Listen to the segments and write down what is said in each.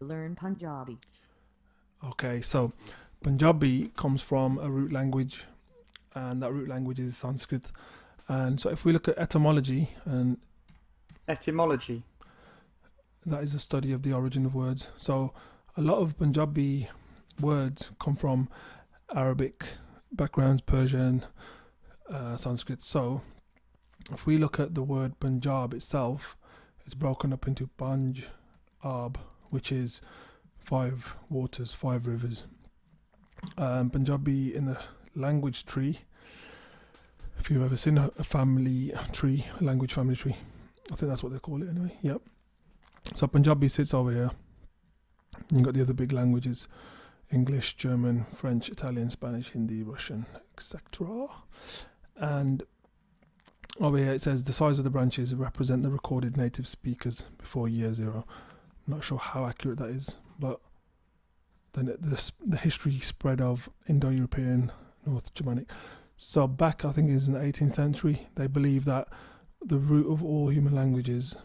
Learn Punjabi. Okay, so Punjabi comes from a root language, and that root language is Sanskrit. And so, if we look at etymology, and Etymology. that is a study of the origin of words. So, a lot of Punjabi words come from Arabic backgrounds, Persian, Sanskrit. So, if we look at the word Punjab itself, it's broken up into Panj, Ab, which is 5 waters, 5 rivers. Punjabi in the language tree, if you've ever seen a family tree, a language family tree, I think that's what they call it anyway. Yep. So Punjabi sits over here. You've got the other big languages: English, German, French, Italian, Spanish, Hindi, Russian, etc. And over here it says the size of the branches represent the recorded native speakers before year 0. I'm not sure how accurate that is, but then the history spread of Indo-European, North Germanic. So back, I think it is in the 18th century, they believe that the root of all human languages.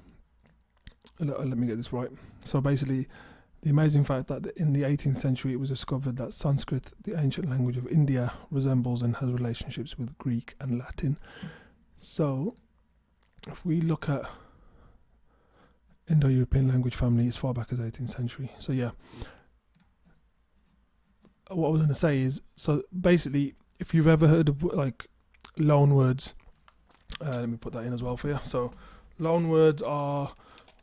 Let me get this right. So basically, the amazing fact that in the 18th century it was discovered that Sanskrit, the ancient language of India, resembles and has relationships with Greek and Latin. So if we look at Indo-European language family as far back as 18th century. So yeah, what I was going to say is, so basically, if you've ever heard of like loan words, let me put that in as well for you. So loan words are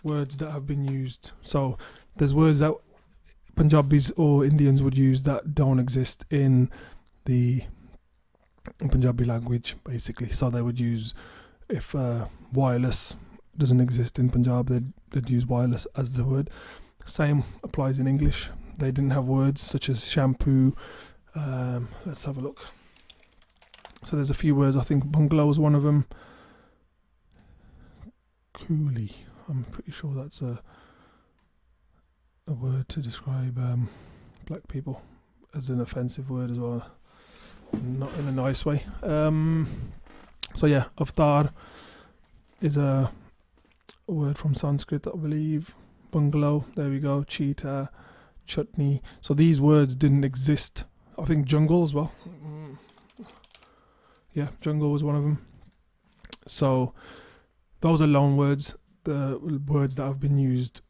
words that have been used. So there's words that Punjabis or Indians would use that don't exist in the Punjabi language, basically. So they would use, if wireless doesn't exist in Punjab, they'd use wireless as the word. Same applies in English. They didn't have words such as shampoo. Let's have a look. So there's a few words. I think bungalow is one of them. Coolie. I'm pretty sure that's a word to describe black people, as an offensive word as well, not in a nice way. So yeah, avatar is a word from Sanskrit, I believe. Bungalow, there we go. Cheetah, chutney. So these words didn't exist. I think jungle as well. Yeah, jungle was one of them. So those are loan words, the words that have been used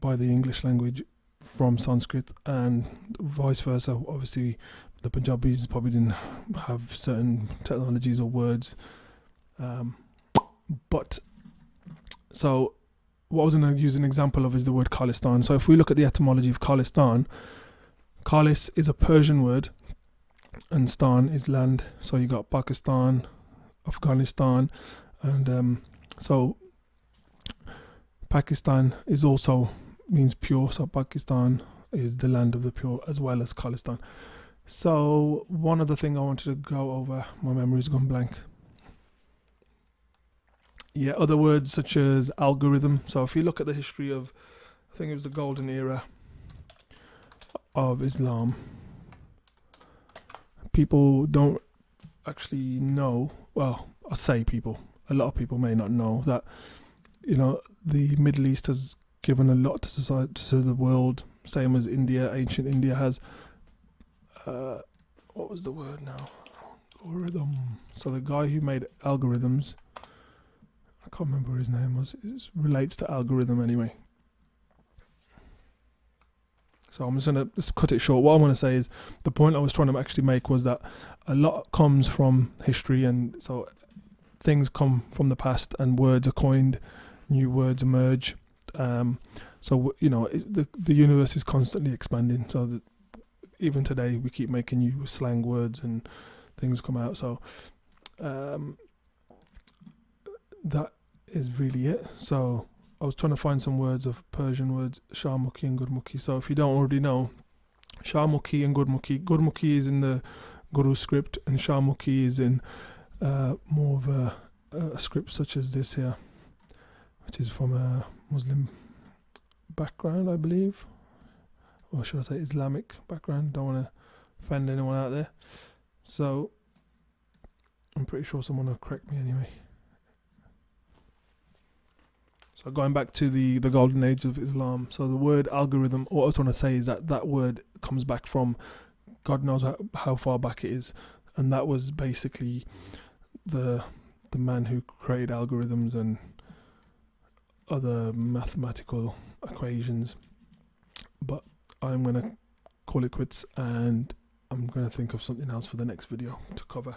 by the English language from Sanskrit, and vice versa. Obviously, the Punjabis probably didn't have certain technologies or words. But so what I was going to use an example of is the word Khalistan. So if we look at the etymology of Khalistan, Khalis is a Persian word, and Stan is land. So you got Pakistan, Afghanistan, and so Pakistan is also means pure. So Pakistan is the land of the pure, as well as Khalistan. So one other thing I wanted to go over, my memory's gone blank. Yeah, other words such as algorithm. So if you look at the history of, I think it was the golden era of Islam, people don't actually know, well, I say people, a lot of people may not know that, you know, the Middle East has given a lot to society, to the world, same as India, ancient India has. What was the word now? Algorithm. So the guy who made algorithms, I can't remember what his name was. It relates to algorithm anyway. So I'm just going to cut it short. What I want to say is, the point I was trying to actually make was that a lot comes from history, and so things come from the past and words are coined, new words emerge. So, you know, the universe is constantly expanding. So that even today we keep making new slang words and things come out. So that is really it. So I was trying to find some words of Persian words, Shahmukhi and Gurmukhi. So if you don't already know, Shahmukhi and Gurmukhi is in the Guru script, and Shahmukhi is in more of a script such as this here, which is from a Muslim background, I believe, or should I say Islamic background. Don't want to offend anyone out there. So I'm pretty sure someone will correct me anyway. So going back to the golden age of Islam. So the word algorithm, what I was trying to say is that word comes back from God knows how far back it is, and that was basically the man who created algorithms and other mathematical equations. But I'm gonna call it quits, and I'm gonna think of something else for the next video to cover.